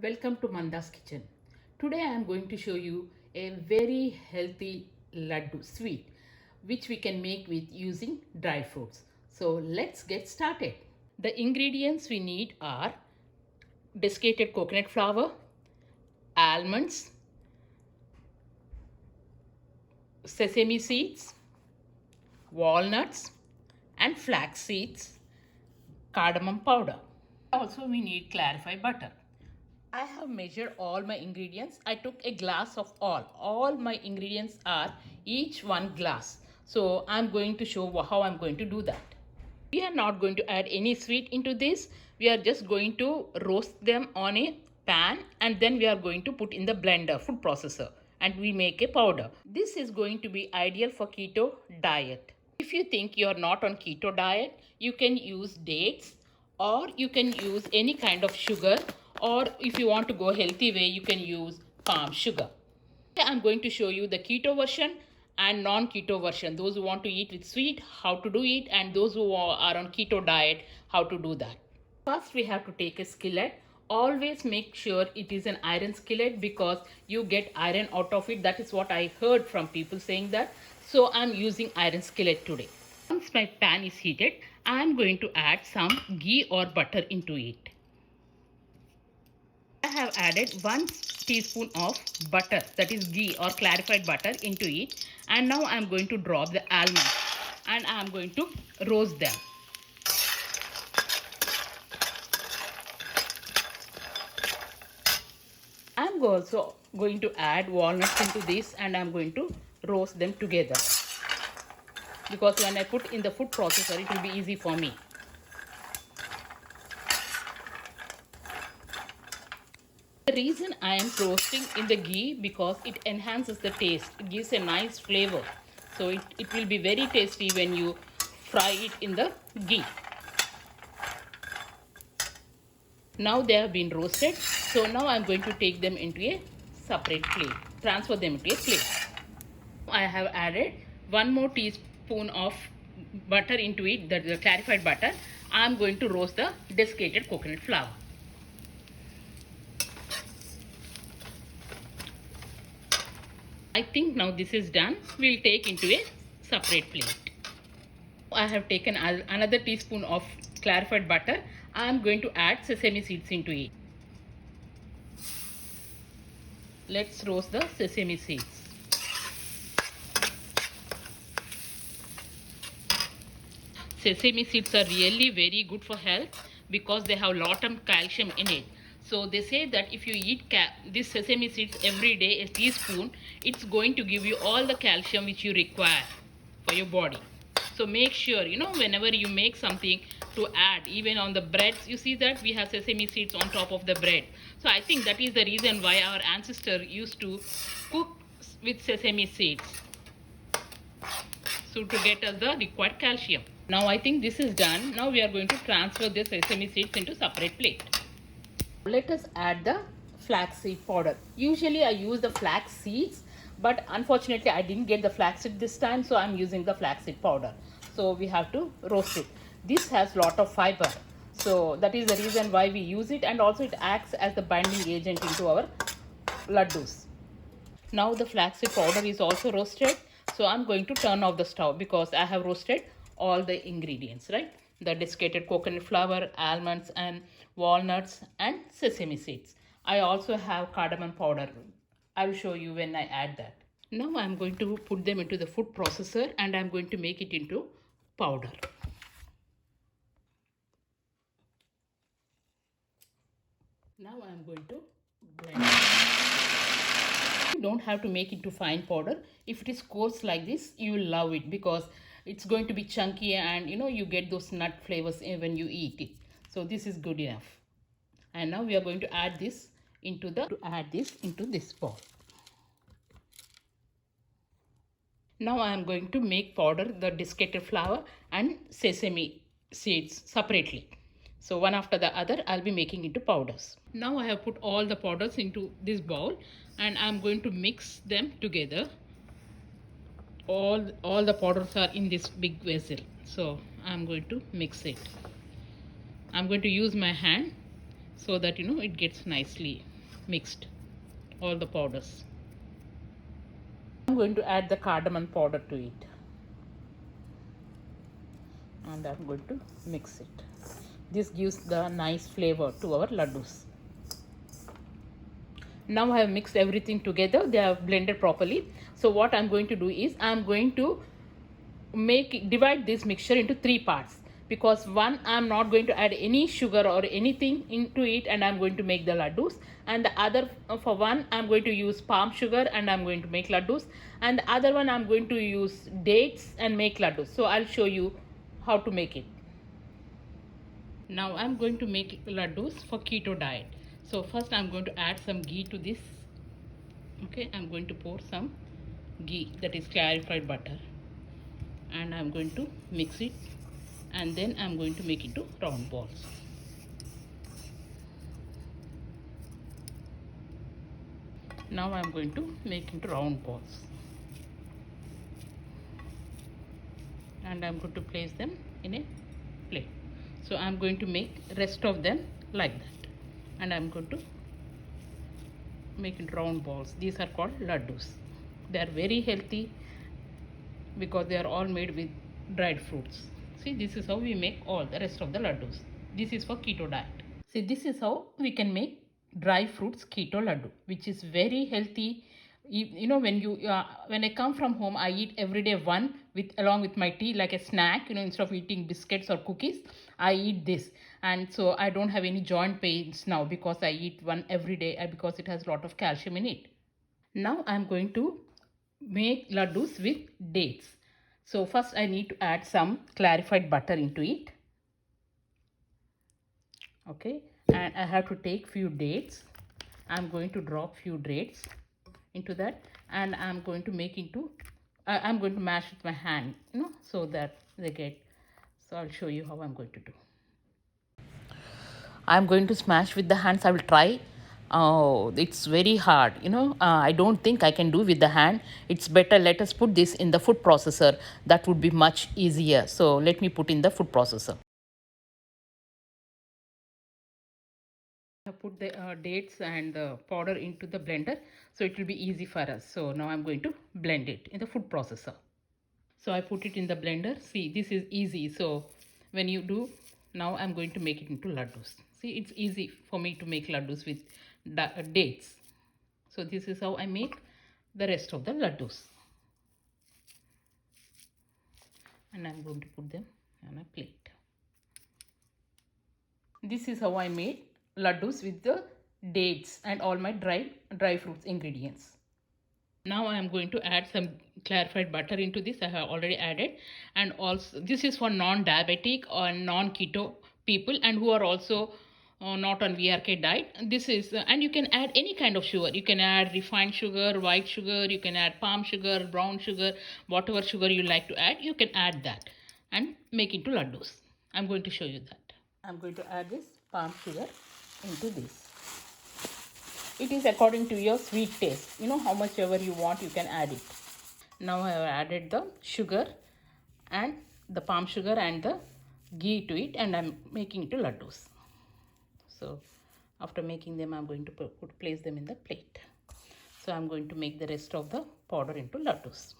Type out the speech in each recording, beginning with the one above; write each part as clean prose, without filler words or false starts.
Welcome to Manda's Kitchen. Today I am going to show you a very healthy laddu sweet which we can make with using dry fruits. So let's get started. The ingredients we need are desiccated coconut flour, almonds, sesame seeds, walnuts and flax seeds, cardamom powder. Also we need clarified butter. I have measured all my ingredients. I took a glass of all. All my ingredients are each one glass. So I'm going to show how I'm going to do that. We are not going to add any sweet into this. We are just going to roast them on a pan and then we are going to put in the blender, food processor, and we make a powder. This is going to be ideal for keto diet. If you think you are not on keto diet, you can use dates or you can use any kind of sugar, or if you want to go healthy way, you can use palm sugar. I'm going to show you the keto version and non-keto version. Those who want to eat with sweet, how to do it, and those who are on keto diet, how to do that. First, we have to take a skillet. Always make sure it is an iron skillet because you get iron out of it. That is what I heard from people saying that. So I'm using iron skillet today. Once my pan is heated, I am going to add some ghee or butter into it. I have added 1 teaspoon of butter, that is ghee or clarified butter, into it, and now I am going to drop the almonds and I am going to roast them. I am also going to add walnuts into this and I am going to roast them together because when I put in the food processor it will be easy for me. The reason I am roasting in the ghee because it enhances the taste. It gives a nice flavor. So it will be very tasty when you fry it in the ghee. Now they have been roasted. So now I am going to take them into a separate plate. Transfer them into a plate. I have added 1 more teaspoon of butter into it, the clarified butter. I am going to roast the desiccated coconut flour. I think now this is done. We'll take into a separate plate. I have taken another teaspoon of clarified butter. I am going to add sesame seeds into it. Let's roast the sesame seeds. Sesame seeds are really very good for health because they have a lot of calcium in it. So they say that if you eat these sesame seeds every day, a teaspoon, it's going to give you all the calcium which you require for your body. So make sure, whenever you make something to add, even on the breads, you see that we have sesame seeds on top of the bread. So I think that is the reason why our ancestors used to cook with sesame seeds. So to get us the required calcium. Now I think this is done. Now we are going to transfer the sesame seeds into separate plate. Let us add the flaxseed powder. Usually I use the flax seeds, but unfortunately I didn't get the flaxseed this time, so I'm using the flaxseed powder. So we have to roast it. This has lot of fiber, so that is the reason why we use it, and also it acts as the binding agent into our laddus. Now the flaxseed powder is also roasted, so I'm going to turn off the stove because I have roasted all the ingredients, right? The desiccated coconut flour, almonds and walnuts and sesame seeds. I also have cardamom powder. I will show you when I add that. Now I'm going to put them into the food processor and I'm going to make it into powder. Now I'm going to blend it. You don't have to make it to fine powder. If it is coarse like this, you will love it because it's going to be chunky and you get those nut flavors when you eat it. So this is good enough. And now we are going to add this into this bowl. Now I am going to make powder the desiccated flour and sesame seeds separately. So one after the other I'll be making into powders. Now I have put all the powders into this bowl and I'm going to mix them together. All the powders are in this big vessel. So I'm going to mix it. I'm going to use my hand so that it gets nicely mixed, all the powders. I'm going to add the cardamom powder to it, and I'm going to mix it. This gives the nice flavor to our laddus. Now I have mixed everything together. They are blended properly. So what I'm going to do is I'm going to divide this mixture into three parts, because one, I'm not going to add any sugar or anything into it, and I'm going to make the laddus. And the other, for one, I'm going to use palm sugar and I'm going to make laddus, and the other one I'm going to use dates and make laddus. So I'll show you how to make it. Now I'm going to make laddus for keto diet. So first I'm going to add some ghee to this. Okay, I'm going to pour some ghee, that is clarified butter, and I'm going to mix it, and then I'm going to make it into round balls. Now I'm going to make into round balls, and I'm going to place them in a plate. So I'm going to make rest of them like that, and I'm going to make it round balls. These are called laddus. They are very healthy because they are all made with dried fruits. See, this is how we make all the rest of the laddus. This is for keto diet. See, this is how we can make dry fruits keto laddu, which is very healthy. When I come from home, I eat every day one with along with my tea, like a snack. Instead of eating biscuits or cookies, I eat this, and so I don't have any joint pains now because I eat one every day, because it has a lot of calcium in it. Now I'm going to make laddus with dates. So first I need to add some clarified butter into it. Okay, and I have to take few dates. I'm going to drop few dates into that, and I'm going to make into I'm going to mash with my hand, so that they get. So I'll show you how I'm going to do. I'm going to smash with the hands. I will try. Oh, it's very hard. I don't think I can do with the hand. It's better let us put this in the food processor. That would be much easier. So let me put in the food processor. I put the dates and the powder into the blender, so it will be easy for us. So now I'm going to blend it in the food processor. So I put it in the blender. See, this is easy. So when you do, now I'm going to make it into laddus. See, it's easy for me to make laddus with dates. So this is how I make the rest of the laddus. And I'm going to put them on a plate. This is how I made laddus with the dates and all my dry fruits ingredients. Now I am going to add some clarified butter into this. I have already added, and also this is for non-diabetic or non-keto people, and who are also not on VRK diet. This is and you can add any kind of sugar. You can add refined sugar, white sugar, you can add palm sugar, brown sugar, whatever sugar you like to add, you can add that and make into laddus. I'm going to show you that. I'm going to add this palm sugar into this. It is according to your sweet taste. How much ever you want, you can add it. Now I have added the sugar and the palm sugar and the ghee to it, and I'm making it to laddus. So after making them, I'm going to place them in the plate. So I'm going to make the rest of the powder into laddus.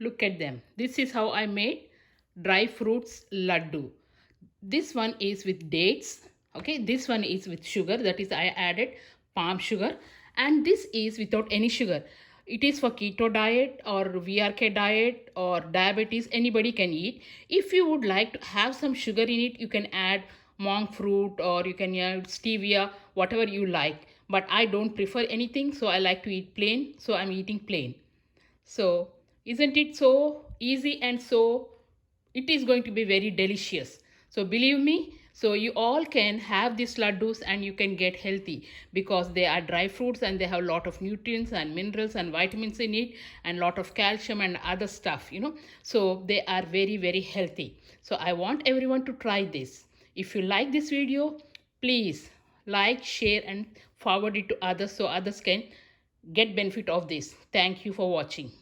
Look at them. This is how I made dry fruits laddu. This one is with dates. Okay, this one is with sugar, that is I added palm sugar, and this is without any sugar. It is for keto diet or VRK diet or diabetes. Anybody can eat. If you would like to have some sugar in it, you can add monk fruit or you can add stevia, whatever you like. But I don't prefer anything, so I like to eat plain, so I'm eating plain. So isn't it so easy, and so it is going to be very delicious. So believe me, so you all can have these laddus and you can get healthy, because they are dry fruits and they have a lot of nutrients and minerals and vitamins in it and lot of calcium and other stuff, So they are very, very healthy. So I want everyone to try this. If you like this video, please like, share and forward it to others so others can get benefit of this. Thank you for watching.